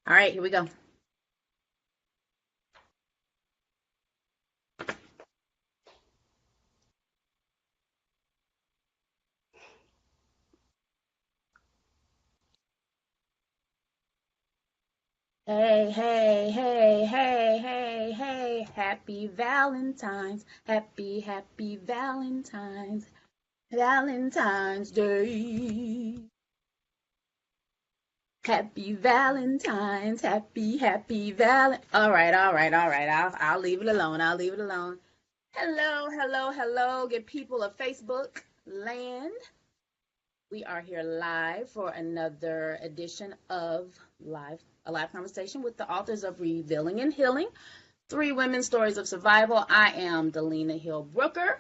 All right, here we go. Hey, hey, hey, hey, hey, hey, happy Valentine's, happy Valentine's, Valentine's Day. Happy Valentine's, happy All right, all right, all right. I'll leave it alone. I'll leave it alone. Hello, hello, hello, good people of Facebook land. We are here live for another edition of a live conversation with the authors of Revealing and Healing, Three Women's Stories of Survival. I am Delina Hill Brooker.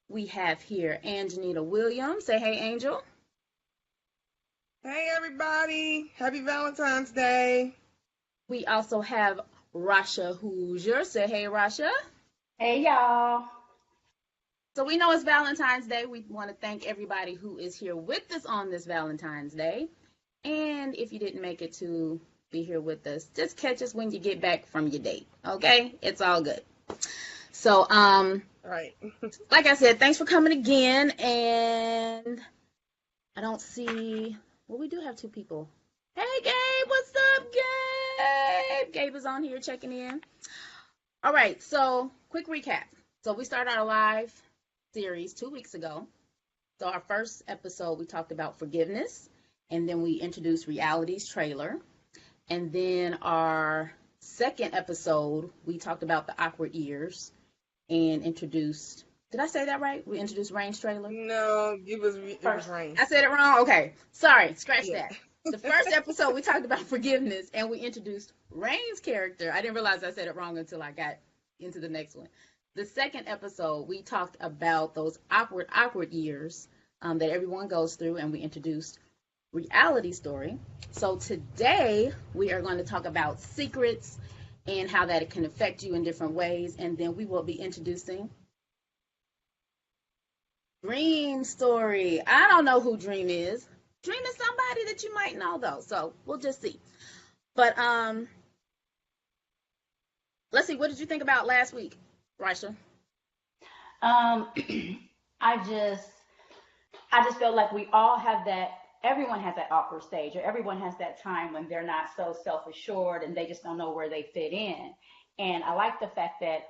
We have here Anjanita Williams. Say hey, Angel. Hey everybody, happy Valentine's Day. We also have Rasha Hoosier. Say hey, Rasha. Hey y'all. So we know it's Valentine's Day. We want to thank everybody who is here with us on this Valentine's Day. And if you didn't make it to be here with us, just catch us when you get back from your date. Okay? It's all good. So, Right. like I said, thanks for coming again. And I don't see, well, we do have two people. Hey, Gabe, what's up, Gabe? Gabe is on here checking in. All right, so quick recap. So we started our live series 2 weeks ago. So our first episode, we talked about forgiveness, and then we introduced Reality's trailer. And then our second episode, we talked about the awkward years and introduced, did I say that right? We introduced Rain's trailer? No, it was Rain. I said it wrong? Okay. Sorry, scratch Yeah. that. The first episode, we talked about forgiveness, and we introduced Rain's character. I didn't realize I said it wrong until I got into the next one. The second episode, we talked about those awkward years that everyone goes through, and we introduced Reality Story. So today, we are going to talk about secrets and how that it can affect you in different ways, and then we will be introducing Dream Story. I don't know who Dream is. Dream is somebody that you might know, though, so we'll just see. But let's see, what did you think about last week, Raisha? I just feel like we all have that. Everyone has that awkward stage, or everyone has that time when they're not so self-assured and they just don't know where they fit in. And I like the fact that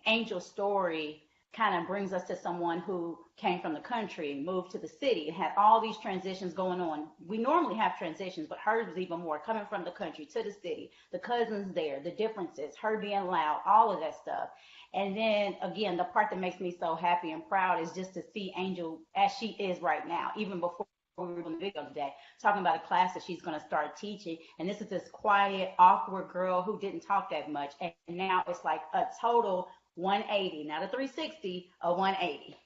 Angel's story kind of brings us to someone who came from the country, moved to the city, and had all these transitions going on. We normally have transitions, but hers was even more, coming from the country to the city, the cousins there, the differences, her being loud, all of that stuff. And then again, the part that makes me so happy and proud is just to see Angel as she is right now, even before we were doing the video today, talking about a class that she's going to start teaching. And this is this quiet, awkward girl who didn't talk that much. And now it's like a total 180, not a 360, a 180.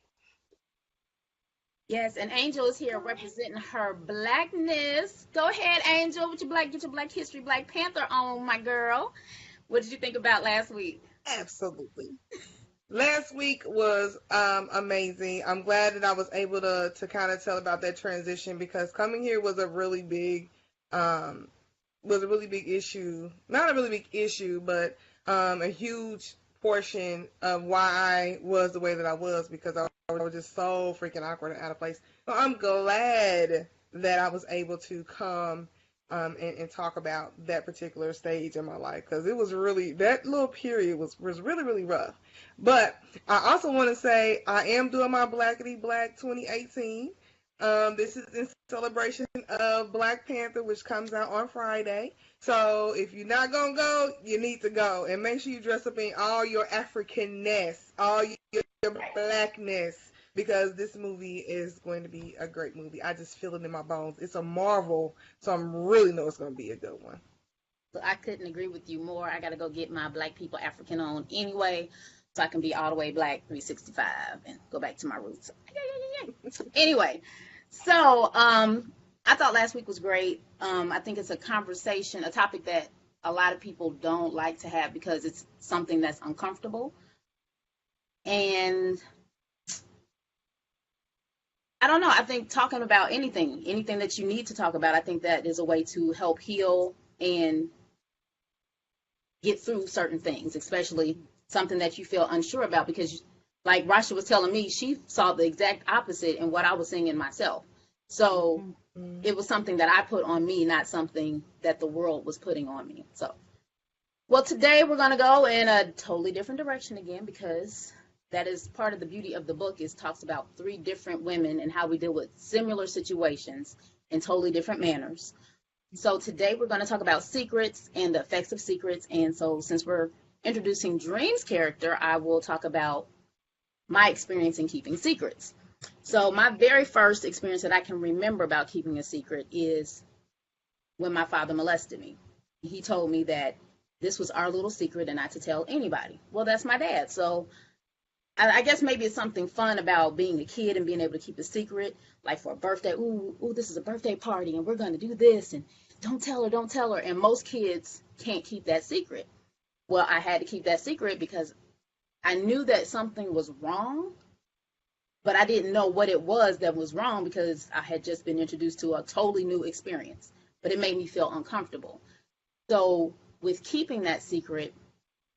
Yes, and Angel is here representing her blackness. Go ahead, Angel, with your black, get your Black History, Black Panther on, my girl. What did you think about last week? Absolutely. Last week was amazing. I'm glad that I was able to kind of tell about that transition, because coming here was a really big issue. Not a really big issue, but a huge portion of why I was the way that I was, because I was just so freaking awkward and out of place. So I'm glad that I was able to come and talk about that particular stage in my life, because it was really, that little period was really, really rough. But I also want to say I am doing my Blackity Black 2018. This is in celebration of Black Panther, which comes out on Friday. So if you're not going to go, you need to go. And make sure you dress up in all your Africanness, all your blackness, because this movie is going to be a great movie. I just feel it in my bones. It's a Marvel, so I really know it's going to be a good one. So I couldn't agree with you more. I got to go get my Black People African on anyway, so I can be all the way black 365 and go back to my roots. Anyway, so I thought last week was great. I think it's a conversation, a topic that a lot of people don't like to have because it's something that's uncomfortable. And I don't know. I think talking about anything that you need to talk about, I think that is a way to help heal and get through certain things, especially something that you feel unsure about, because like Rasha was telling me, she saw the exact opposite in what I was seeing in myself. So it was something that I put on me, not something that the world was putting on me. So, well, today we're going to go in a totally different direction again, because that is part of the beauty of the book, is talks about 3 different women and how we deal with similar situations in totally different manners. So today we're going to talk about secrets and the effects of secrets. And so since we're introducing Dream's character, I will talk about my experience in keeping secrets. So my very first experience that I can remember about keeping a secret is when my father molested me. He told me that this was our little secret and not to tell anybody. Well, that's my dad. So I guess maybe it's something fun about being a kid and being able to keep a secret, like for a birthday. Ooh, this is a birthday party and we're going to do this, and don't tell her, don't tell her. And most kids can't keep that secret. Well, I had to keep that secret because I knew that something was wrong, but I didn't know what it was that was wrong, because I had just been introduced to a totally new experience, but it made me feel uncomfortable. So with keeping that secret,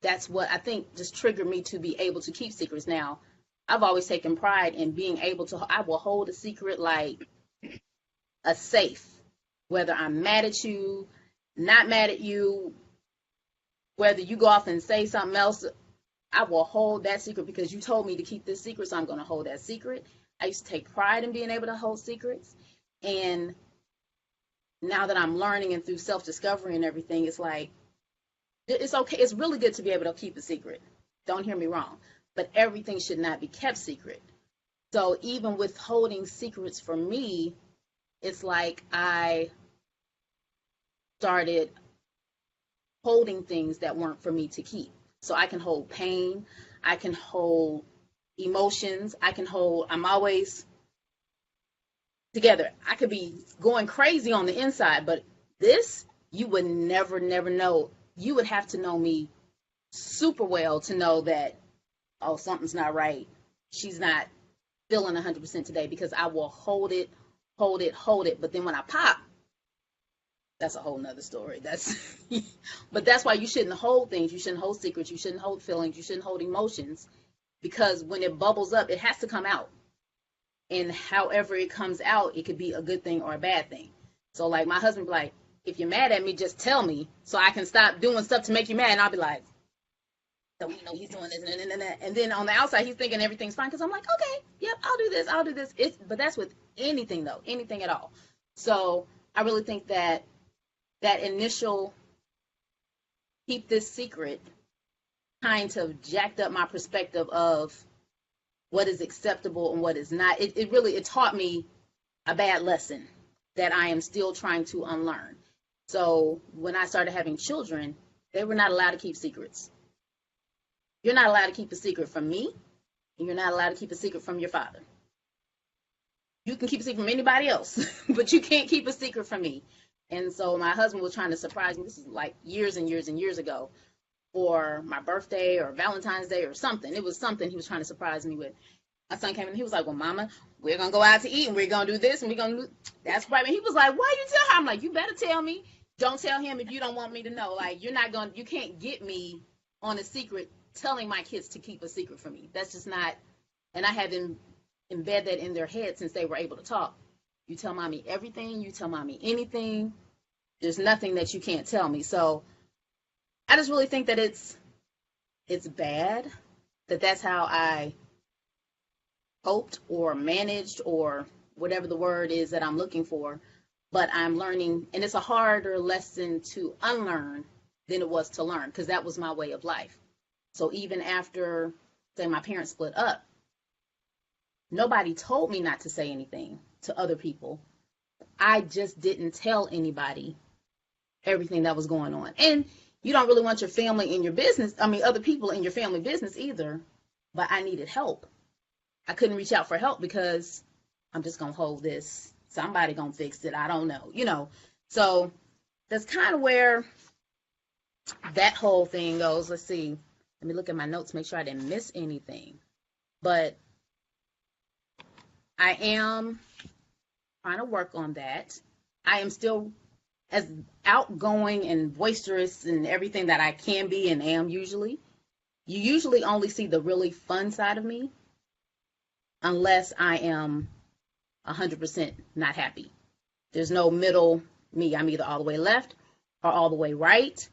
that's what I think just triggered me to be able to keep secrets. Now, I've always taken pride in being able to, I will hold a secret like a safe, whether I'm mad at you, not mad at you, whether you go off and say something else, I will hold that secret because you told me to keep this secret, so I'm going to hold that secret. I used to take pride in being able to hold secrets. And now that I'm learning and through self-discovery and everything, it's like, it's okay. It's really good to be able to keep a secret. Don't hear me wrong. But everything should not be kept secret. So even with holding secrets for me, it's like I started holding things that weren't for me to keep. So I can hold pain. I can hold emotions. I'm always together. I could be going crazy on the inside, but this, you would never know. You would have to know me super well to know that, oh, something's not right. She's not feeling 100% today, because I will hold it. But then when I pop, that's a whole nother story. But that's why you shouldn't hold things. You shouldn't hold secrets. You shouldn't hold feelings. You shouldn't hold emotions, because when it bubbles up, it has to come out. And however it comes out, it could be a good thing or a bad thing. So like my husband be like, if you're mad at me, just tell me so I can stop doing stuff to make you mad. And I'll be like, so you know he's doing this, and then on the outside he's thinking everything's fine, because I'm like, okay, yep, I'll do this. But that's with anything though, anything at all. So I really think that initial keep this secret kind of jacked up my perspective of what is acceptable and what is not. It taught me a bad lesson that I am still trying to unlearn. So when I started having children, they were not allowed to keep secrets. You're not allowed to keep a secret from me, and you're not allowed to keep a secret from your father. You can keep a secret from anybody else, but you can't keep a secret from me. And so my husband was trying to surprise me. This is like years and years and years ago, for my birthday or Valentine's Day or something. It was something he was trying to surprise me with. My son came in, he was like, well, Mama, we're going to go out to eat, and we're going to do this, and we're going to do that's right. And he was like, why you tell her? I'm like, you better tell me. Don't tell him if you don't want me to know. Like, you can't get me on a secret telling my kids to keep a secret from me. That's just not, and I had them embed that in their head since they were able to talk. You tell mommy everything, you tell mommy anything. There's nothing that you can't tell me. So I just really think that it's bad that that's how I coped or managed or whatever the word is that I'm looking for. But I'm learning, and it's a harder lesson to unlearn than it was to learn, because that was my way of life. So even after, say, my parents split up, nobody told me not to say anything to other people. I just didn't tell anybody everything that was going on. And you don't really want your family in your business, other people in your family business either. But I needed help. I couldn't reach out for help because I'm just going to hold this. Somebody going to fix it. I don't know, So that's kind of where that whole thing goes. Let's see. Let me look at my notes, make sure I didn't miss anything. But I am trying to work on that. I am still as outgoing and boisterous and everything that I can be and am usually, you usually only see the really fun side of me unless I am 100% not happy. There's no middle me. I'm either all the way left or all the way right.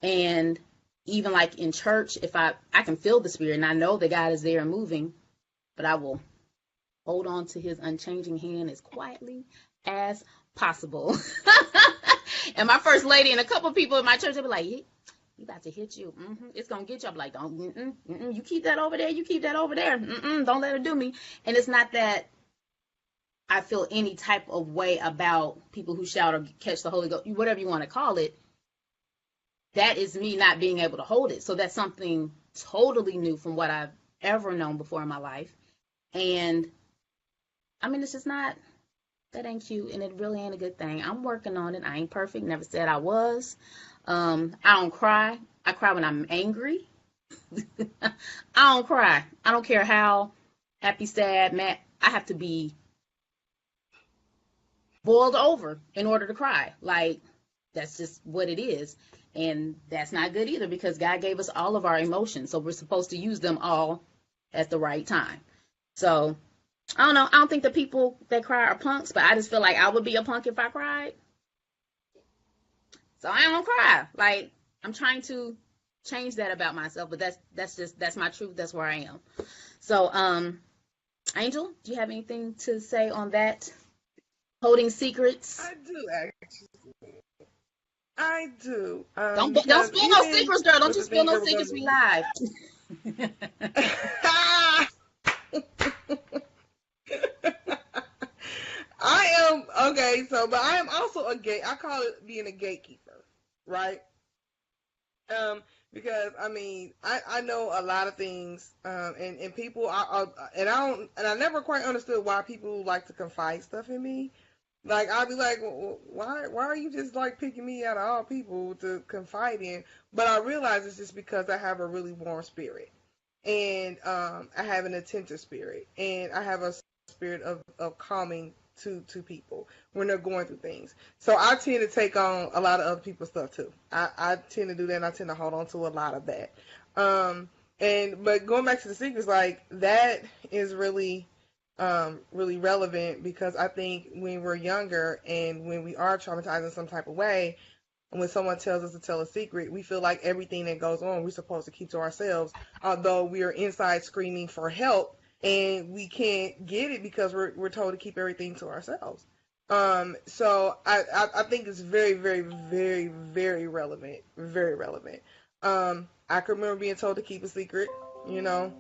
And even like in church, if I can feel the spirit and I know that God is there and moving, but I will hold on to his unchanging hand as quietly as possible. And my first lady and a couple of people in my church, they be like, he about to hit you. It's going to get you. I'm like, don't, you keep that over there. You keep that over there. Don't let it do me. And it's not that I feel any type of way about people who shout or catch the Holy Ghost, whatever you want to call it. That is me not being able to hold it. So that's something totally new from what I've ever known before in my life. And I mean, it's just not, that ain't cute, and it really ain't a good thing. I'm working on it. I ain't perfect. Never said I was. I don't cry. I cry when I'm angry. I don't cry. I don't care how happy, sad, mad. I have to be boiled over in order to cry. Like, that's just what it is. And that's not good either, because God gave us all of our emotions. So we're supposed to use them all at the right time. So I don't know. I don't think the people that cry are punks, but I just feel like I would be a punk if I cried. So I don't cry. Like, I'm trying to change that about myself, but that's my truth. That's where I am. So, Angel, do you have anything to say on that? Holding secrets? I do, actually. I do. Don't spill no secrets, girl. Don't you spill no secrets. We live. I am okay. So, but I am also a gate. I call it being a gatekeeper, right? Because I mean, I know a lot of things, and people I never quite understood why people like to confide stuff in me. Like, I'd be like, well, why are you just like picking me out of all people to confide in? But I realize it's just because I have a really warm spirit, and I have an attentive spirit, and I have a spirit of calming to people when they're going through things. So I tend to take on a lot of other people's stuff too. I tend to do that, and I tend to hold on to a lot of that. But going back to the secrets, like, that is really really relevant, because I think when we're younger and when we are traumatized in some type of way, when someone tells us to tell a secret, we feel like everything that goes on we're supposed to keep to ourselves, although we are inside screaming for help and we can't get it because we're told to keep everything to ourselves. So I think it's very, very, very, very relevant. Very relevant. I can remember being told to keep a secret, you know,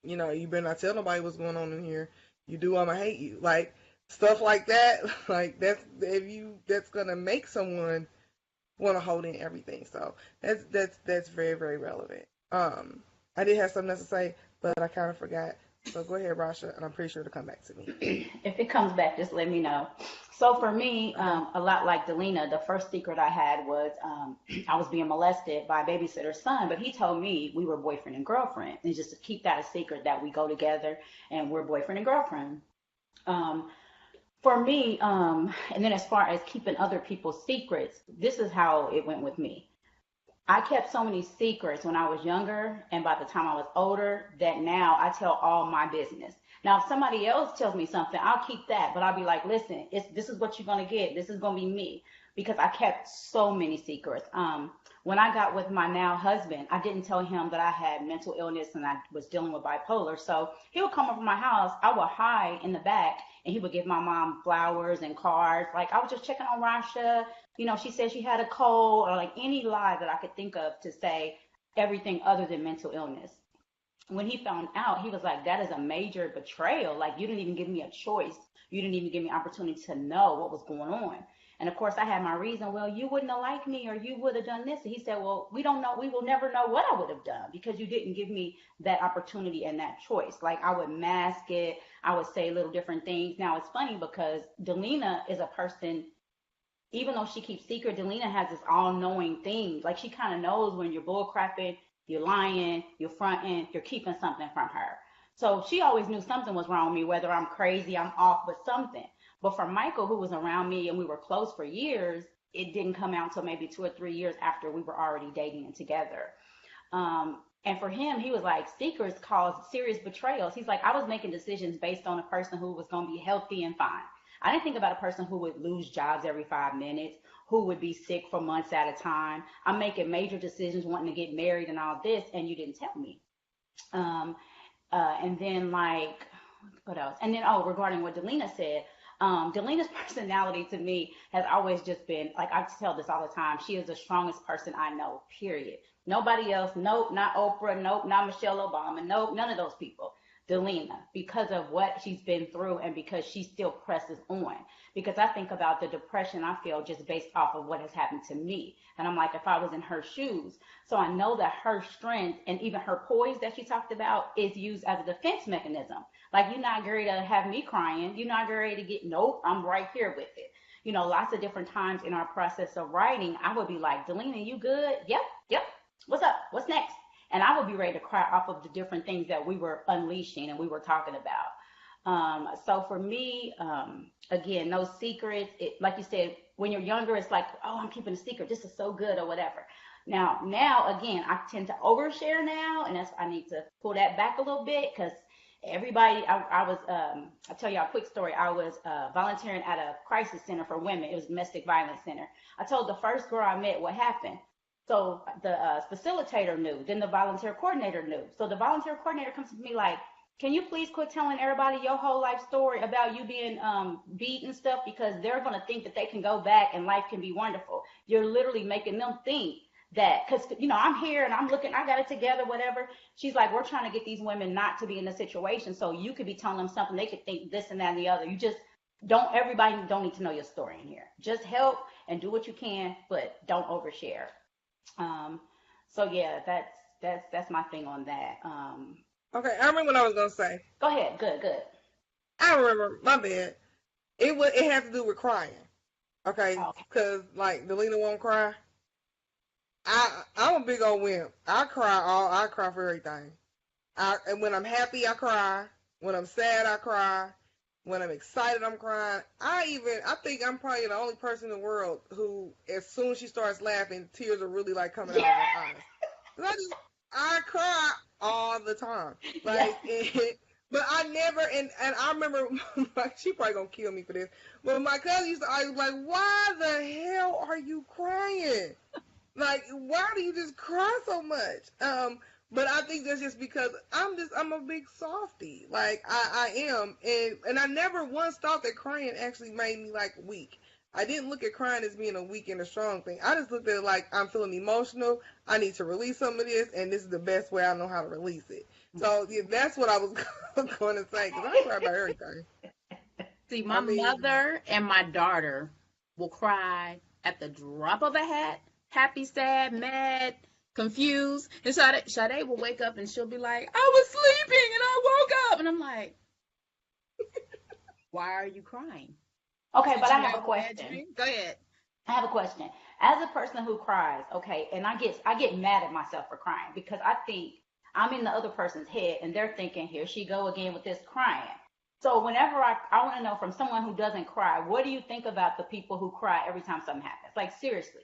you better not tell nobody what's going on in here. You do, I'ma hate you. Like, stuff like that. Like, that's gonna make someone want to hold in everything. So that's very, very relevant. I did have something else to say, but I kind of forgot. So go ahead, Rasha, and I'm pretty sure it'll come back to me. If it comes back, just let me know. So for me, a lot like Delina, the first secret I had was I was being molested by a babysitter's son, but he told me we were boyfriend and girlfriend, and just to keep that a secret that we go together and we're boyfriend and girlfriend. For me, and then as far as keeping other people's secrets, this is how it went with me. I kept so many secrets when I was younger, and by the time I was older, that now I tell all my business. Now, if somebody else tells me something, I'll keep that, but I'll be like, listen, this is what you're gonna get. This is gonna be me, because I kept so many secrets. When I got with my now husband, I didn't tell him that I had mental illness and I was dealing with bipolar. So he would come over my house, I would hide in the back, and he would give my mom flowers and cards. Like, I was just checking on Rasha. She said she had a cold, or like any lie that I could think of to say everything other than mental illness. When he found out, he was like, that is a major betrayal. Like, you didn't even give me a choice. You didn't even give me an opportunity to know what was going on. And of course, I had my reason. Well, you wouldn't have liked me, or you would have done this. And he said, well, we don't know. We will never know what I would have done, because you didn't give me that opportunity and that choice. Like, I would mask it. I would say little different things. Now, it's funny because Delina is a person, even though she keeps secret, Delina has this all-knowing thing. Like, she kind of knows when you're bullcrapping, you're lying, you're fronting, you're keeping something from her. So she always knew something was wrong with me, whether I'm crazy, I'm off with something. But for Michael, who was around me and we were close for years, it didn't come out until maybe 2 or 3 years after we were already dating and together. And for him, he was like, secrets cause serious betrayals. He's like, I was making decisions based on a person who was going to be healthy and fine. I didn't think about a person who would lose jobs every 5 minutes, who would be sick for months at a time. I'm making major decisions, wanting to get married and all this, and you didn't tell me. And then like, what else? And then, oh, regarding what Delina said, Delina's personality to me has always just been, like I tell this all the time, she is the strongest person I know, period. Nobody else, nope, not Oprah, nope, not Michelle Obama, nope, none of those people. Delina, because of what she's been through and because she still presses on. Because I think about the depression I feel just based off of what has happened to me. And I'm like, if I was in her shoes. So I know that her strength and even her poise that she talked about is used as a defense mechanism. Like, you're not ready to have me crying. You're not ready to get, nope, I'm right here with it. You know, lots of different times in our process of writing, I would be like, Delina, you good? Yep. What's up? What's next? And I would be ready to cry off of the different things that we were unleashing and we were talking about. So for me, again, no secrets. Like you said, when you're younger, it's like, oh, I'm keeping a secret. This is so good or whatever. Now, again, I tend to overshare now, and I need to pull that back a little bit because everybody, I'll tell y'all a quick story. I was volunteering at a crisis center for women. It was a domestic violence center. I told the first girl I met what happened. So the facilitator knew, then the volunteer coordinator knew. So the volunteer coordinator comes to me like, can you please quit telling everybody your whole life story about you being beat and stuff, because they're going to think that they can go back and life can be wonderful. You're literally making them think that, because, you know, I'm here and I'm looking, I got it together, whatever. She's like, we're trying to get these women not to be in a situation. So you could be telling them something, they could think this and that and the other. You just everybody don't need to know your story in here. Just help and do what you can, but don't overshare. So yeah, that's my thing on that. Okay, I remember what I was gonna say. Go ahead. Good. I remember, my bad. It had to do with crying. Okay, Oh, okay. because like Delina won't cry. I'm a big old wimp. I cry for everything. And when I'm happy, I cry. When I'm sad, I cry. When I'm excited, I'm crying. I think I'm probably the only person in the world who, as soon as she starts laughing, tears are really like coming out of her eyes. I cry all the time. Like, but I never, and I remember, she probably gonna kill me for this, but my cousin used to always be like, why the hell are you crying? Like, why do you just cry so much? But I think that's just because I'm a big softie. Like, I am. And I never once thought that crying actually made me like weak. I didn't look at crying as being a weak and a strong thing. I just looked at it like, I'm feeling emotional. I need to release some of this, and this is the best way I know how to release it. So yeah, that's what I was going to say, because I cry about everything. See, my mother and my daughter will cry at the drop of a hat, happy, sad, mad, confused. And Sade will wake up and she'll be like, I was sleeping and I woke up. And I'm like, why are you crying? Okay, but I You have a bad question. dream? Go ahead. I have a question. As a person who cries, okay, and I get mad at myself for crying because I think I'm in the other person's head and they're thinking, here she go again with this crying. So whenever I want to know from someone who doesn't cry, what do you think about the people who cry every time something happens? Like, seriously.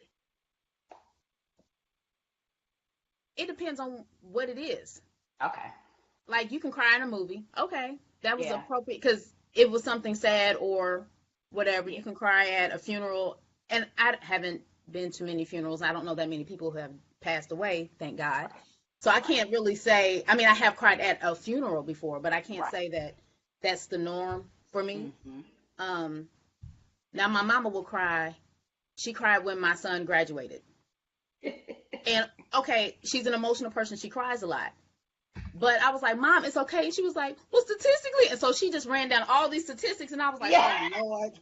It depends on what it is. Okay. Like, you can cry in a movie. Okay, that was Yeah. appropriate because it was something sad or whatever. Yeah. You can cry at a funeral. And I haven't been to many funerals. I don't know that many people who have passed away, thank God. So I can't really say, I mean, I have cried at a funeral before, but I can't say that that's the norm for me. Mm-hmm. Now, my mama will cry. She cried when my son graduated. And, okay, she's an emotional person. She cries a lot. But I was like, Mom, it's okay. She was like, well, statistically. And so she just ran down all these statistics, and I was like, Yeah. oh, Lord.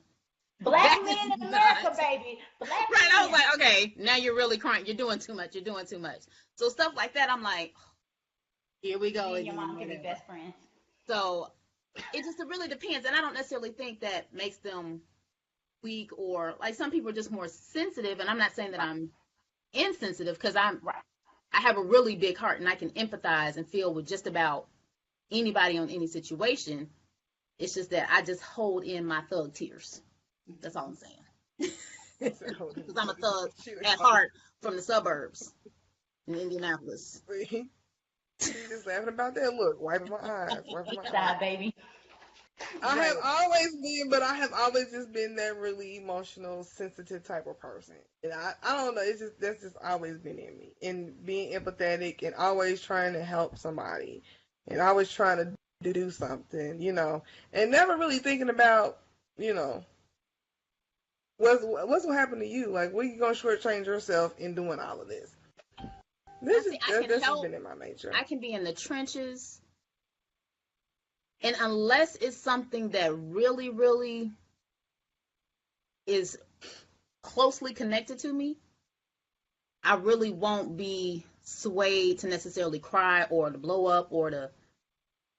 Black That men is in America, not- baby. Black Right, I was men. like, okay, now you're really crying. You're doing too much. So stuff like that, I'm like, here we go Me and your again, mom can be whatever. best friends. So it really depends. And I don't necessarily think that makes them weak, or like some people are just more sensitive. And I'm not saying that I'm insensitive, because I have a really big heart and I can empathize and feel with just about anybody on any situation. It's just that I just hold in my thug tears. That's all I'm saying. Because I'm a thug She at heart from the suburbs in Indianapolis. She just laughing about that. Look, wiping my eyes, wiping my East eyes. side, baby. I have Right. always been, but I have always just been that really emotional, sensitive type of person. And I don't know, it's just that's just always been in me. And being empathetic and always trying to help somebody and always trying to do something, and never really thinking about, you know, what's gonna happen to you? Like, what you gonna shortchange yourself in doing all of this? Now, see, I can That's just help. been in my nature. I can be in the trenches. And unless it's something that really, really is closely connected to me, I really won't be swayed to necessarily cry or to blow up or to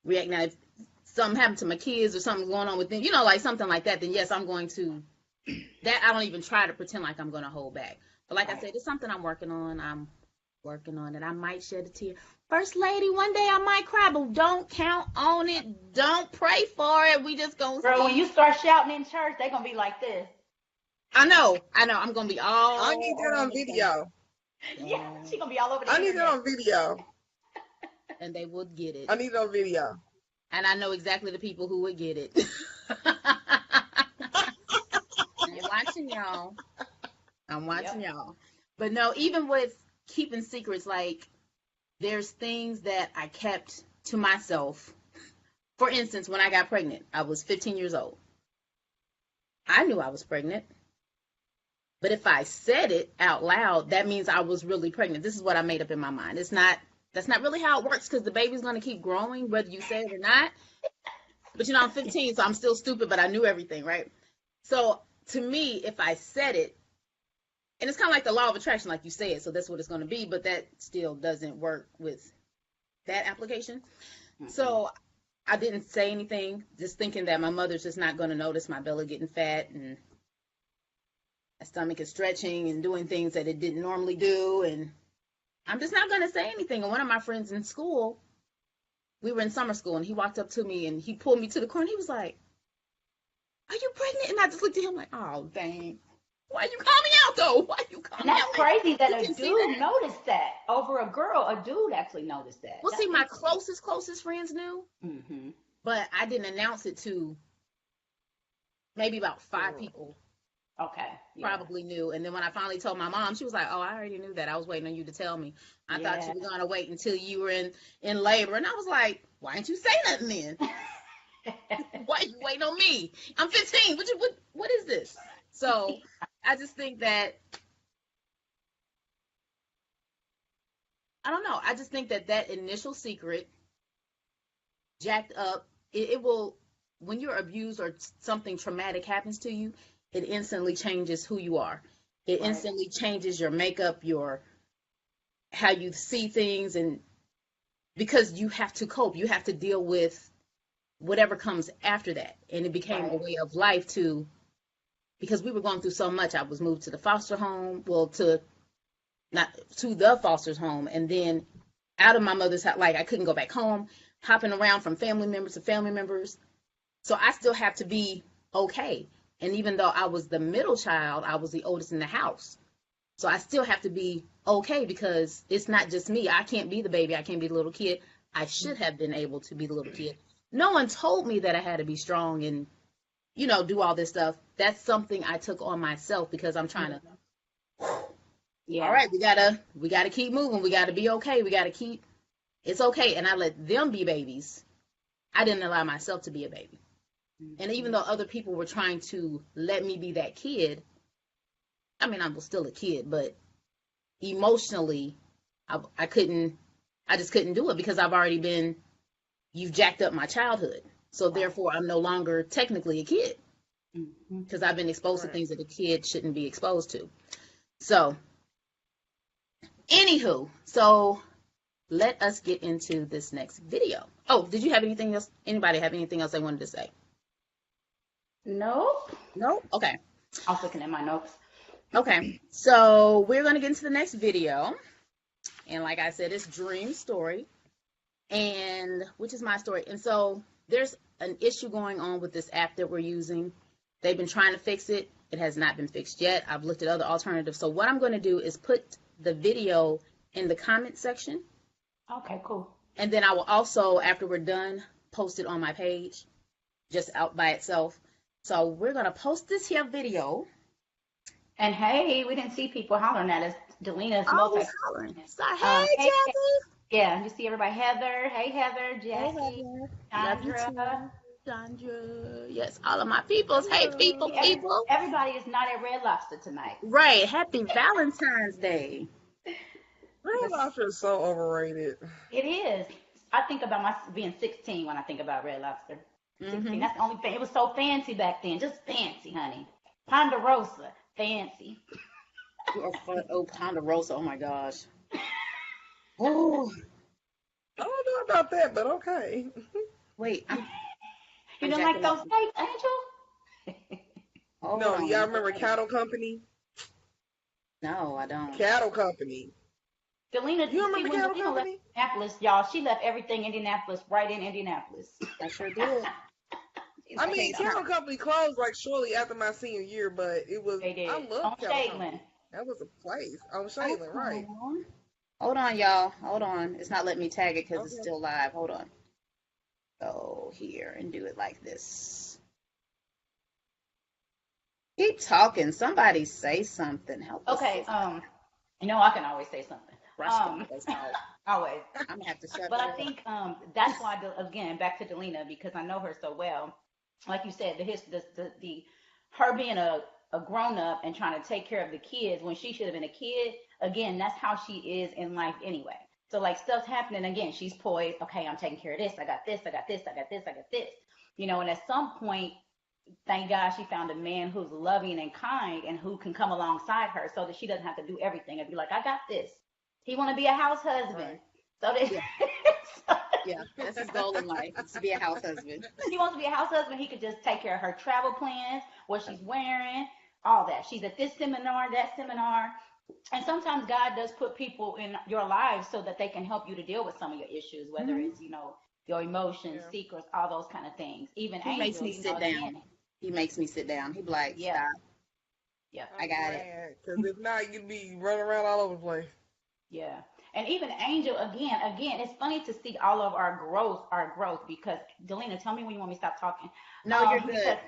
react. Now, if something happened to my kids or something's going on with them, like something like that, then yes, I'm going to. That I don't even try to pretend like I'm going to hold back. But like I said, it's something I'm working on. I'm working on it. I might shed a tear. First lady, one day I might cry, but don't count on it. Don't pray for it. We just gonna Girl, see. when you start shouting in church, they're going to be like this. I know. I'm gonna be all. I need that on video. Yeah, she's going to be all over the I need internet. that on video. And they would get it. I need it on video. And I know exactly the people who would get it. I'm watching y'all. I'm watching y'all. But no, even with keeping secrets, like there's things that I kept to myself. For instance, when I got pregnant, I was 15 years old. I knew I was pregnant. But if I said it out loud, that means I was really pregnant. This is what I made up in my mind. That's not really how it works, because the baby's going to keep growing whether you say it or not. But I'm 15, so I'm still stupid, but I knew everything, right? So to me, if I said it, and it's kind of like the law of attraction, like you say it, so that's what it's going to be, but that still doesn't work with that application. Mm-hmm. So I didn't say anything, just thinking that my mother's just not going to notice my belly getting fat and my stomach is stretching and doing things that it didn't normally do, and I'm just not going to say anything. And one of my friends in school, we were in summer school, and he walked up to me and he pulled me to the corner. He was like, "Are you pregnant?" And I just looked at him like, "Oh, dang. Why you call me out, though? Why you call me out?" And that's crazy that a dude noticed that over a girl. A dude actually noticed that. Well, see, my closest friends knew, Mm-hmm. but I didn't announce it to maybe about 5 people. Okay. Probably knew. And then when I finally told my mom, she was like, "Oh, I already knew that. I was waiting on you to tell me. I thought you were going to wait until you were in labor." And I was like, "Why didn't you say nothing then? Why are you waiting on me? I'm 15. What is this?" So I just think that, I don't know. I just think that initial secret jacked up, it will, when you're abused or something traumatic happens to you, it instantly changes who you are. It instantly changes your makeup, how you see things, and because you have to cope, you have to deal with whatever comes after that. And it became a way of life because we were going through so much. I was moved to the foster home, not to the foster's home, and then out of my mother's house. Like, I couldn't go back home, hopping around from family members to family members. So I still have to be okay. And even though I was the middle child, I was the oldest in the house. So I still have to be okay, because it's not just me. I can't be the baby. I can't be the little kid. I should have been able to be the little kid. No one told me that I had to be strong and, do all this stuff. That's something I took on myself, because I'm trying to, all right, we gotta keep moving. We gotta be okay. It's okay. And I let them be babies. I didn't allow myself to be a baby. And even though other people were trying to let me be that kid, I mean, I was still a kid, but emotionally, I just couldn't do it, because you've jacked up my childhood. So therefore, I'm no longer technically a kid, because I've been exposed to things that a kid shouldn't be exposed to. So, anywho, let us get into this next video. Oh, did you have anything else? Anybody have anything else they wanted to say? Nope. Okay. I was looking at my notes. Okay. So we're going to get into the next video. And like I said, it's Dream's story, which is my story. And so there's an issue going on with this app that we're using. They've been trying to fix it. It has not been fixed yet. I've looked at other alternatives. So what I'm going to do is put the video in the comment section. Okay, cool. And then I will also, after we're done, post it on my page, just out by itself. So we're going to post this here video. And hey, we didn't see people hollering at us. Delina's multi. So, hey, Jackie. Yeah, you see everybody. Heather. Hey, Heather. Jackie. Chandra. Chandra. Yes, all of my peoples. Hey, people. Everybody is not at Red Lobster tonight. Right. Happy Valentine's Day. Red Lobster is so overrated. It is. I think about being 16 when I think about Red Lobster. 16. That's the only thing. It was so fancy back then. Just fancy, honey. Ponderosa. Fancy. Oh, Ponderosa. Oh, my gosh. Oh. I don't know about that, but okay. Wait. You don't like those steaks, Angel? No, y'all remember Cattle Company? No, I don't. Cattle Company. Delina, you remember Cattle Company? Left Indianapolis, y'all. She left everything Indianapolis right in Indianapolis. I sure did. I mean, Cattle Company closed like shortly after my senior year, but it was. They did. I love Cattle Company. That was a place on Shadeland, right? Hold on, y'all. Hold on. It's not letting me tag it because it's still live. Hold on. Go here and do it like this. Keep talking. Somebody say something. Help us. Okay. You know, I can always say something. Always. I'm gonna have to shut But I think that's why, again, back to Delina, because I know her so well. Like you said, the her being a grown up and trying to take care of the kids when she should have been a kid. Again, that's how she is in life anyway. So like stuff's happening again, she's poised. Okay, I'm taking care of this. I got this. I got this. I got this. I got this. You know, and at some point, thank God she found a man who's loving and kind and who can come alongside her so that she doesn't have to do everything and be like, I got this. He want to be a house husband. Right. So that yeah, that's his goal in life, is to be a house husband. He wants to be a house husband. He could just take care of her travel plans, what she's wearing, all that. She's at this seminar, that seminar. And sometimes God does put people in your lives so that they can help you to deal with some of your issues, whether it's, you know, your emotions, secrets, all those kind of things. Even he makes me sit down. He makes me sit down. He be like, stop. Yeah, I got it. Because if not, you'd be running around all over the place. Yeah. And even Angel, again, it's funny to see all of our growth, because, Delina, tell me when you want me to stop talking. No, you're good.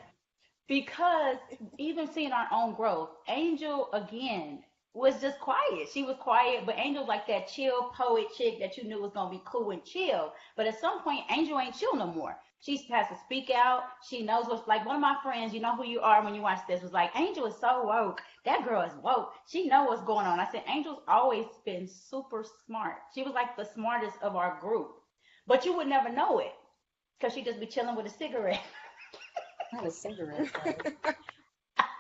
Because even seeing our own growth, Angel, again, was just quiet. She was quiet, but Angel's like that chill poet chick that you knew was going to be cool and chill. But at some point, Angel ain't chill no more. She has to speak out. She knows what's, like, one of my friends, you know who you are when you watch this, was like, Angel is so woke. That girl is woke. She know what's going on. I said, Angel's always been super smart. She was like the smartest of our group. But you would never know it because she'd just be chilling with a cigarette. Not a cigarette.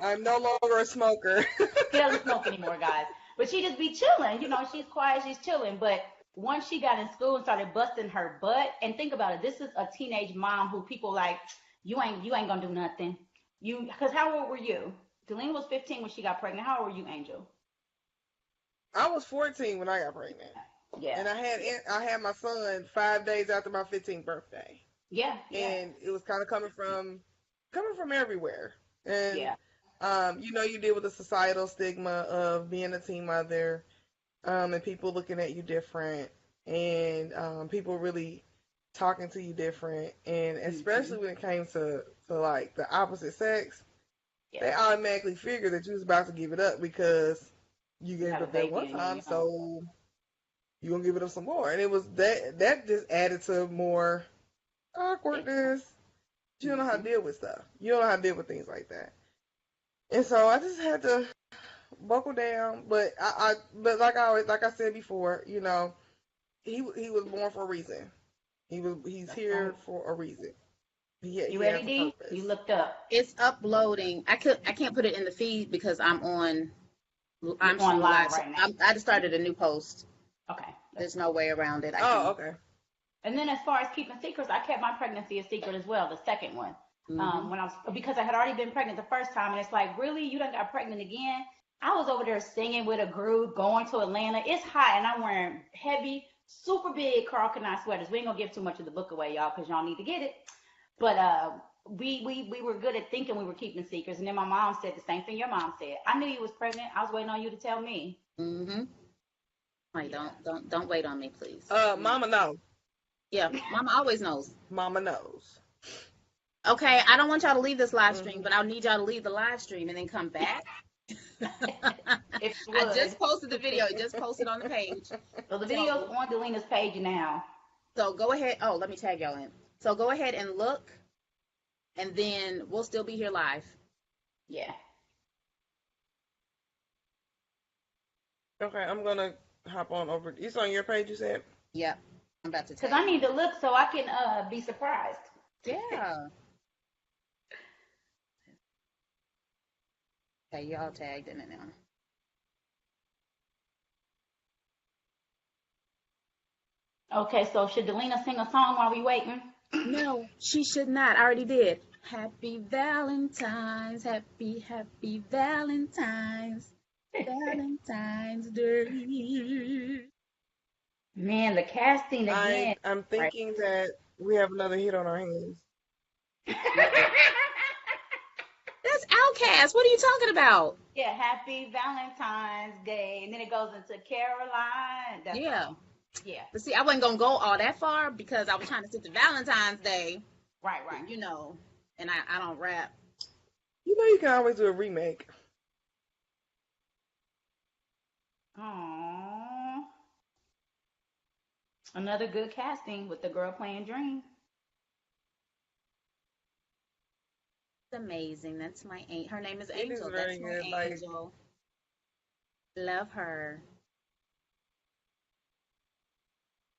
I'm no longer a smoker. She doesn't smoke anymore, guys. But she just be chilling. You know, she's quiet, she's chilling. But once she got in school and started busting her butt, and think about it, this is a teenage mom who people like, you ain't gonna do nothing. Because how old were you? Delina was 15 when she got pregnant. How old were you, Angel? I was 14 when I got pregnant. Yeah. And I had my son 5 days after my 15th birthday. Yeah. And it was kind of coming from everywhere. And you know, you deal with the societal stigma of being a teen mother, and people looking at you different, and people really talking to you different, and especially when it came to like the opposite sex, they automatically figure that you was about to give it up because you gave it up that one time, so you gonna give it up some more, and it was that just added to more awkwardness. You don't know how to deal with stuff. You don't know how to deal with things like that. And so I just had to buckle down, but but like I said before, you know, he was born for a reason. He's here for a reason. You ready, D? You looked up. It's uploading. I can't put it in the feed because I'm on live right now. I just started a new post. Okay. There's no way around it. Okay. And then as far as keeping secrets, I kept my pregnancy a secret as well, the second one. Because I had already been pregnant the first time, and it's like, really, you done got pregnant again? I was over there singing with a group, going to Atlanta. It's hot, and I'm wearing heavy, super big Carl Kanai sweaters. We ain't gonna give too much of the book away, y'all, because y'all need to get it. But we were good at thinking we were keeping secrets. And then my mom said the same thing your mom said. I knew you was pregnant. I was waiting on you to tell me. Mm-hmm. Like, Yeah. don't wait on me, please. Mama knows. Yeah, Mama always knows. Mama knows. Okay, I don't want y'all to leave this live stream, Mm-hmm. but I'll need y'all to leave the live stream and then come back. If you I would. just posted the video. It just posted on the page. So the video's on Delina's page now. So go ahead. Oh, let me tag y'all in. So go ahead and look, and then we'll still be here live. Yeah. Okay, I'm gonna hop on over. It's on your page, you said? Yep. I'm about to tag. Because I need to look so I can be surprised. Yeah. Okay, y'all tagged in it now. Okay, so should Delina sing a song while we waiting? No, she should not. I already did. Happy Valentine's, happy Valentine's, Valentine's Day. Man, the casting again. I'm thinking that we have another hit on our hands. That's Outcast. What are you talking about? Yeah, Happy Valentine's Day, and then it goes into Caroline. That's Yeah. Yeah. But see, I wasn't gonna go all that far because I was trying to stick to Valentine's Day. Right. You know, and I don't rap. You know you can always do a remake. Aww. Another good casting with the girl playing Dream. It's amazing. That's my aunt. Her name is It is Angel. very That's my good, like- Angel. Love her.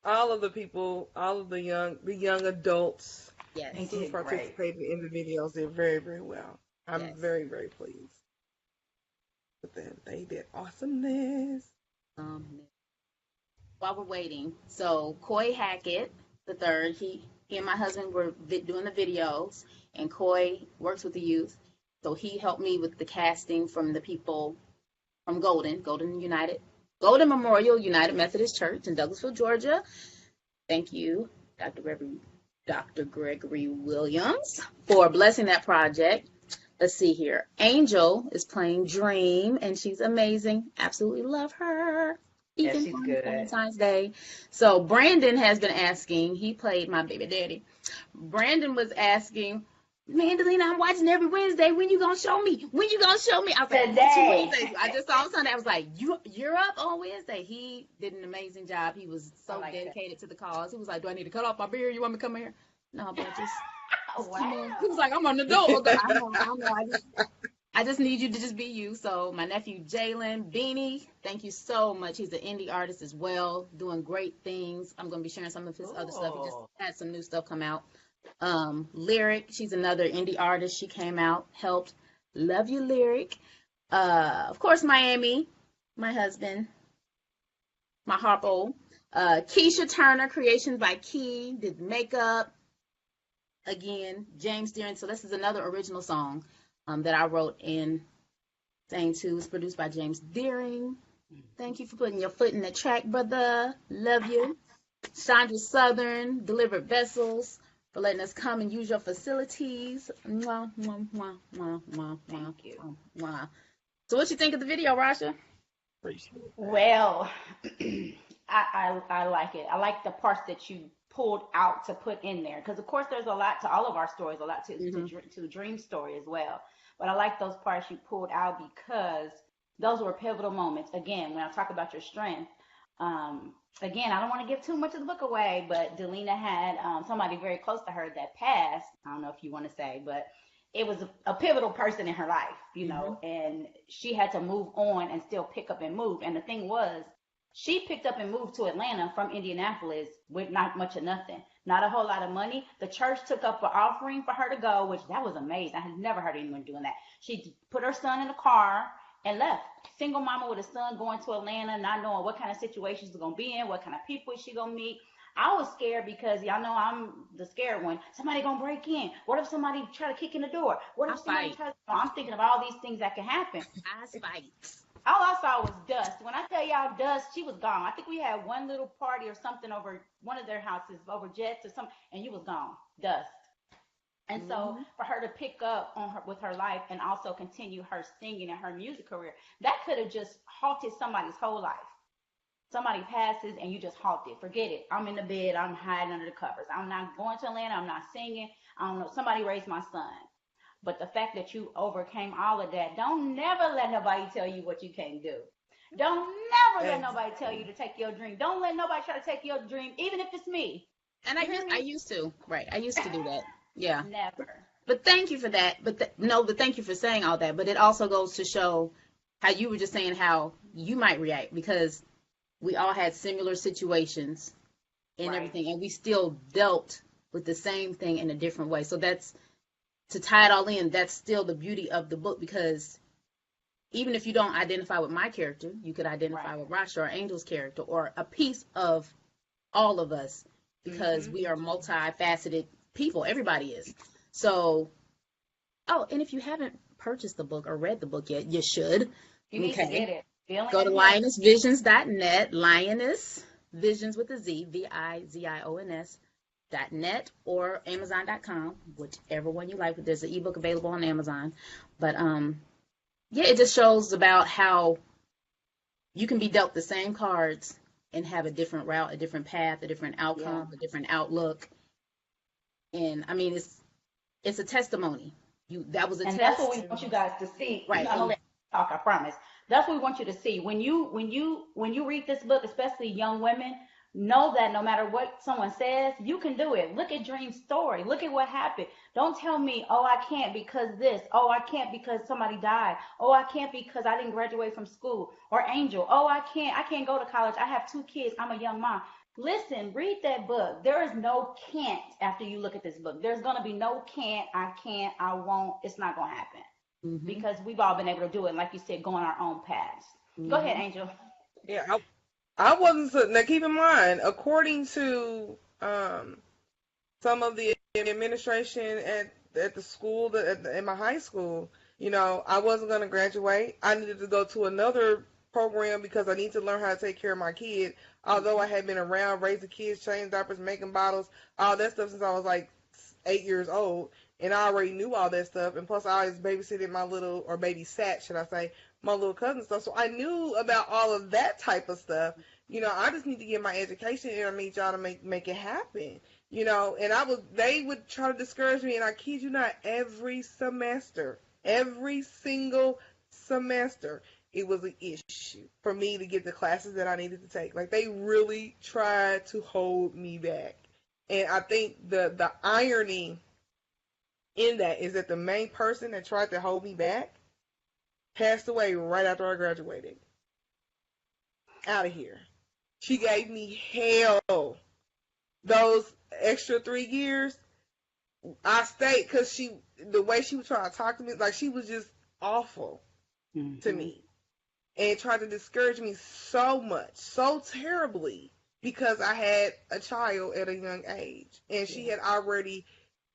All of the people, all of the young adults Yes. They who did great. participated in the videos did very, very well. I'm Yes. very, very pleased with them. They did awesomeness. While we're waiting, so Coy Hackett the third, he and my husband were doing the videos, and Coy works with the youth, so he helped me with the casting from the people from Golden Memorial United Methodist Church in Douglasville, Georgia. Thank you, Dr. Gregory Williams, for blessing that project. Let's see here. Angel is playing Dream, and she's amazing. Absolutely love her. Yeah, Even she's on good. Valentine's Day. So Brandon has been asking. He played my baby daddy. Brandon was asking, man, Delina, I'm watching every Wednesday. When you gonna show me? When you gonna show me? I was like, Today. Wednesday. I just saw him Sunday. I was like, you're up on Wednesday. He did an amazing job. He was so like dedicated to the cause. He was like, do I need to cut off my beard? You want me to come here? No, but just Oh, come on. wow. He was like, I'm an adult. I know. I just need you to just be you. So my nephew Jalen Beanie, thank you so much. He's an indie artist as well, doing great things. I'm gonna be sharing some of his other stuff. He just had some new stuff come out. Lyric, she's another indie artist. She came out, helped. Love you, Lyric. Of course, Miami, my husband, my harpo. Keisha Turner, Creations by Key, did makeup. Again, James Deering. So this is another original song that I wrote and sang to. It's produced by James Deering. Thank you for putting your foot in the track, brother. Love you. Chandra Southern, Delivered Vessels, for letting us come and use your facilities. Mwah, mwah, mwah, mwah, mwah, mwah, mwah. So what you think of the video, Rasha? Well, I like it. I like the parts that you pulled out to put in there, because of course there's a lot to all of our stories, a lot to Dream story as well. But I like those parts you pulled out because those were pivotal moments. Again, when I talk about your strength, again, I don't want to give too much of the book away, but Delina had somebody very close to her that passed. I don't know if you want to say, but it was a pivotal person in her life, you know, and she had to move on and still pick up and move. And the thing was, she picked up and moved to Atlanta from Indianapolis with not much of nothing, not a whole lot of money. The church took up an offering for her to go, which that was amazing. I had never heard anyone doing that. She put her son in a car and left. Single mama with a son going to Atlanta, not knowing what kind of situations they're going to be in, what kind of people is she going to meet. I was scared because y'all know I'm the scared one. Somebody going to break in. What if somebody try to kick in the door? What if somebody tries to... I'm thinking of all these things that can happen. I fight. All I saw was dust. When I tell y'all dust, she was gone. I think we had one little party or something over one of their houses, over Jets or something, and you was gone. Dust. And so for her to pick up on her with her life and also continue her singing and her music career, that could have just halted somebody's whole life. Somebody passes and you just halt it. Forget it. I'm in the bed. I'm hiding under the covers. I'm not going to Atlanta. I'm not singing. I don't know. Somebody raised my son. But the fact that you overcame all of that, don't never let nobody tell you what you can't do. Don't never let nobody tell you to take your dream. Don't let nobody try to take your dream, even if it's me. And I used to, right? I used to do that. Yeah. Never. But thank you for that. But thank you for saying all that. But it also goes to show how you were just saying how you might react, because we all had similar situations and everything, and we still dealt with the same thing in a different way. So that's, to tie it all in, that's still the beauty of the book, because even if you don't identify with my character, you could identify with Rasha or Angel's character, or a piece of all of us, because we are multifaceted people. Everybody is. So, and if you haven't purchased the book or read the book yet, you should. You need to get it. Go to lionessvisions.net, Lioness Visions with a Z, Vizions.net, or Amazon.com, whichever one you like. There's an ebook available on Amazon. But it just shows about how you can be dealt the same cards and have a different route, a different path, a different outcome, a different outlook. And I mean, it's a testimony. That was a test. And that's what we want you guys to see. Right. I'm gonna let you talk, I promise. That's what we want you to see. When you read this book, especially young women, know that no matter what someone says, you can do it. Look at Dream's story. Look at what happened. Don't tell me, oh, I can't because this. Oh, I can't because somebody died. Oh, I can't because I didn't graduate from school. Or Angel, oh, I can't go to college. I have 2 kids. I'm a young mom. Listen, read that book. There is no can't after you look at this book. There's going to be no can't, I won't. It's not going to happen. Because we've all been able to do it. Like you said, go on our own paths. Go ahead, Angel. Yeah, I wasn't. Now, keep in mind, according to some of the administration at the school, in my high school, I wasn't going to graduate. I needed to go to another program because I need to learn how to take care of my kid. Although I had been around raising kids, changing diapers, making bottles, all that stuff since I was like 8 years old, and I already knew all that stuff. And plus, I always babysitted babysat, should I say, my little cousin stuff. So I knew about all of that type of stuff. I just need to get my education, and I need y'all to make it happen. And they would try to discourage me, and I kid you not, every single semester, it was an issue for me to get the classes that I needed to take. Like, they really tried to hold me back. And I think the irony in that is that the main person that tried to hold me back passed away right after I graduated. Out of here. She gave me hell. Those extra 3 years, I stayed because the way she was trying to talk to me, like, she was just awful to me. And tried to discourage me so much, so terribly, because I had a child at a young age. And she had already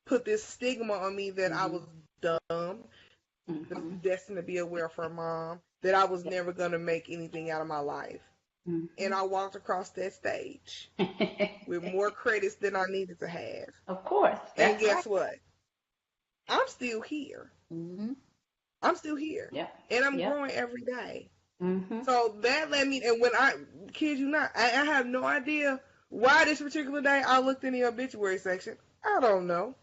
put this stigma on me that I was dumb, destined to be a welfare mom, that I was never going to make anything out of my life. And I walked across that stage with more credits than I needed to have. Of course. And guess what? I'm still here. I'm still here. Yeah. And I'm growing every day. So that led me, and when I kid you not, I have no idea why this particular day I looked in the obituary section. I don't know.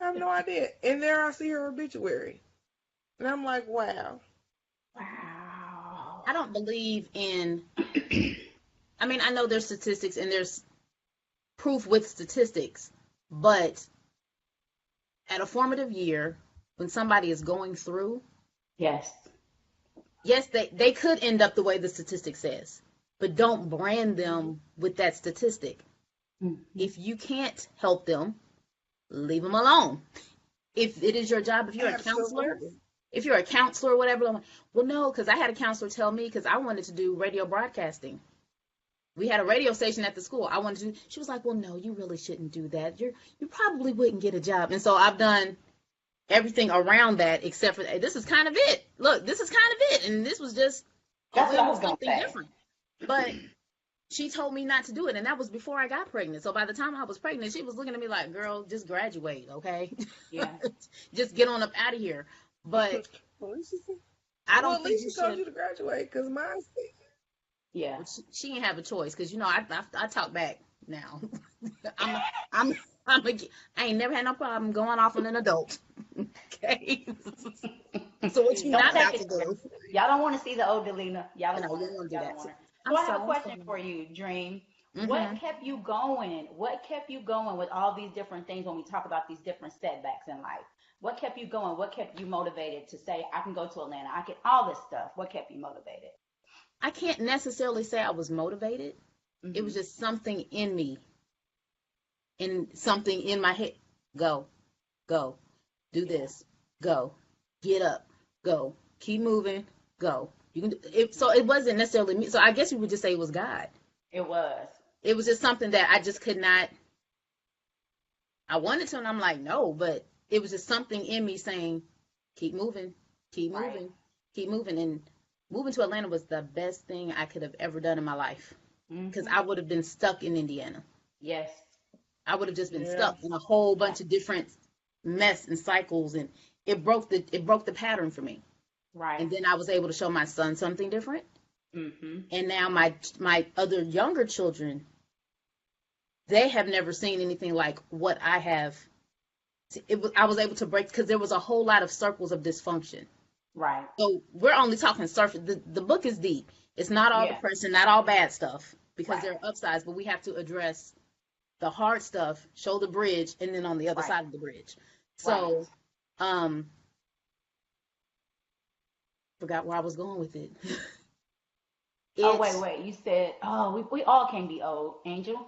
I have no idea. And there I see her obituary. And I'm like, wow. I don't believe in, I mean, I know there's statistics and there's proof with statistics, but at a formative year, when somebody is going through, yes, they could end up the way the statistic says, but don't brand them with that statistic. If you can't help them, leave them alone. If it is your job, if you're a counselor, or whatever, well, no, because I had a counselor tell me, because I wanted to do radio broadcasting. We had a radio station at the school. She was like, well, no, you really shouldn't do that. You probably wouldn't get a job. And so I've done everything around that except for this is kind of it. Look, this is kind of it. And this was just that's what I was something different. But she told me not to do it, and that was before I got pregnant. So by the time I was pregnant, she was looking at me like, "Girl, just graduate, okay? Yeah. Just get on up out of here." But Well, she said, I well, don't at think least you she told should. you to graduate, because mine said, Yeah. She didn't have a choice because I talk back now. I'm I'm I'm a, I ain't never had no problem going off on an adult. Okay, so what you Don't not take about it. to do? Y'all don't want to see the old Delina. Y'all don't No, want you her. don't want to do Y'all don't that. want her. So I'm I have a sorry. question for you, Dream. What Mm-hmm. kept you going? What kept you going with all these different things when we talk about these different setbacks in life? What kept you going? What kept you motivated to say, I can go to Atlanta? I can all this stuff. What kept you motivated? I can't necessarily say I was motivated. It was Hmm. just something in me, and something in my head. Go, go, do Yeah. this. Go, get up. Go, keep moving. Go. You can. It, so it wasn't necessarily me. So I guess you would just say it was God. It was. It was just something that I just could not. I wanted to, and I'm like, no, but it was just something in me saying, keep moving, keep Right. moving, keep moving. And moving to Atlanta was the best thing I could have ever done in my life because Hmm. I would have been stuck in Indiana. Yes. I would have just been yeah. stuck in a whole Yeah. bunch of different mess and cycles, and it broke the pattern for me. Right. And then I was able to show my son something different. Hmm. And now my other younger children, they have never seen anything like what I have. I was able to break because there was a whole lot of circles of dysfunction. Right. So we're only talking surface. The book is deep. It's not all Yeah. depression, not all bad stuff, because Right. there are upsides, but we have to address the hard stuff, show the bridge, and then on the other Right. side of the bridge. Right. So, um, forgot where I was going with it. Oh, wait, It's wait. You said, oh, we all can be old, Angel.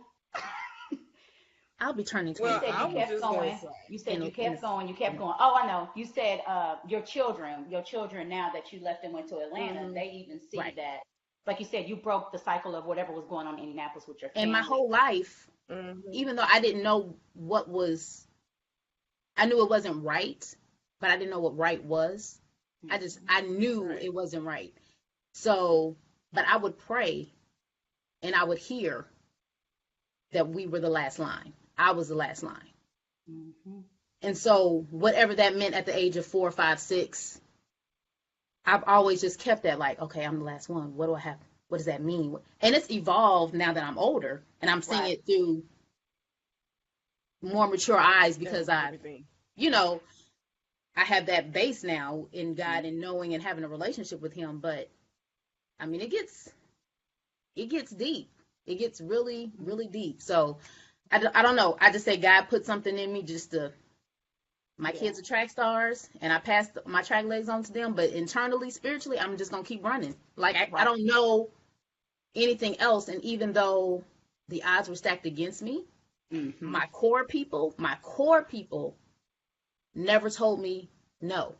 I'll be turning You Well, said 25 I you was kept just going to going. say, You said in you kept going. You kept in going. Oh, I know. You said your children now that you left and went to Atlanta, hmm they even see right. that. Like you said, you broke the cycle of whatever was going on in Indianapolis with your And my family. whole life, hmm even though I didn't know what was, I knew it wasn't right, but I didn't know what right was. Hmm. I knew right. it wasn't right. So, but I would pray and I would hear that we were the last line. I was the last line. Hmm. And so, whatever that meant at the age of 4, 5, 6, I've always just kept that like, okay, I'm the last one. What do I have? What does that mean? And it's evolved now that I'm older and I'm seeing Right. it through more mature eyes And because I, everything. you know, I have that base now in God Hmm. and knowing and having a relationship with Him. But I mean, it gets deep. It gets really, really deep. So I don't know. I just say God put something in me just to. My Yeah. kids are track stars, and I passed my track legs on to them. But internally, spiritually, I'm just gonna keep running. Like I Right. don't know anything else. And even though the odds were stacked against me, Hmm. my core people never told me no.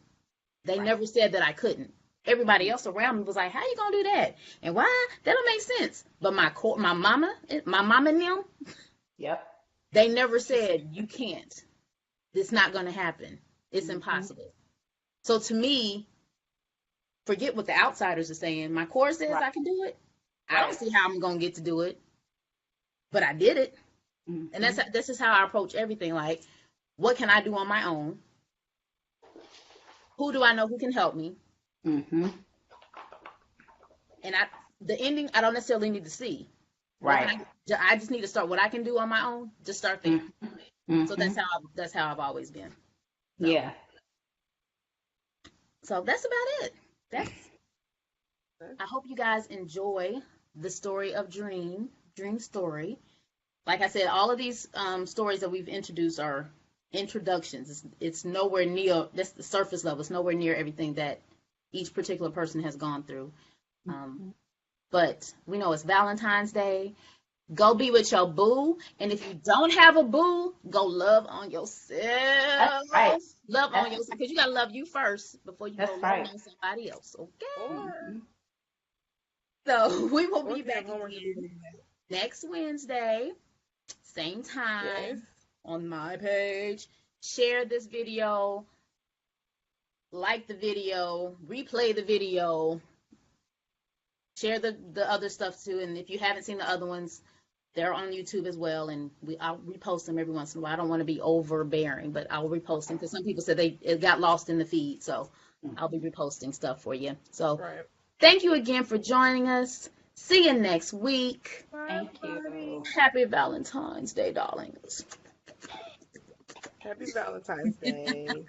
They Right. never said that I couldn't. Everybody Hmm. else around me was like, "How you gonna do that? And why? That don't make sense." But my mama and them, Yep. they never said you can't. It's not gonna happen. It's Hmm. impossible. So to me, forget what the outsiders are saying. My core says Right. I can do it. I don't Right. see how I'm gonna get to do it, but I did it. And Hmm. this is how I approach everything. Like, what can I do on my own? Who do I know who can help me? Hmm. And the ending, I don't necessarily need to see. What can Right. I just need to start what I can do on my own. Just start there. So Hmm. that's how I've always been. So Yeah. so that's about it. That's Okay. I hope you guys enjoy the story of Dream story. Like I said, all of these stories that we've introduced are introductions. It's nowhere near, that's the surface level. It's nowhere near everything that each particular person has gone through. Um, Mhm. but we know it's Valentine's Day. Go be with your boo. And if you don't have a boo, go love on That's right. yourself. Love on That's yourself. Because you got to love you first before you go that's loving right. on somebody else. Okay? Or, Hmm. So we will or be if you have back homework to do, again next Wednesday, same yes. time on my page. Share this video, like the video, replay the video, share the other stuff too. And if you haven't seen the other ones, they're on YouTube as well, and I'll repost them every once in a while. I don't want to be overbearing, but I'll repost them because some people said it got lost in the feed, so I'll be reposting stuff for you. So Right. thank you again for joining us. See you next week. Thank you. Happy Valentine's Day, darlings. Happy Valentine's Day.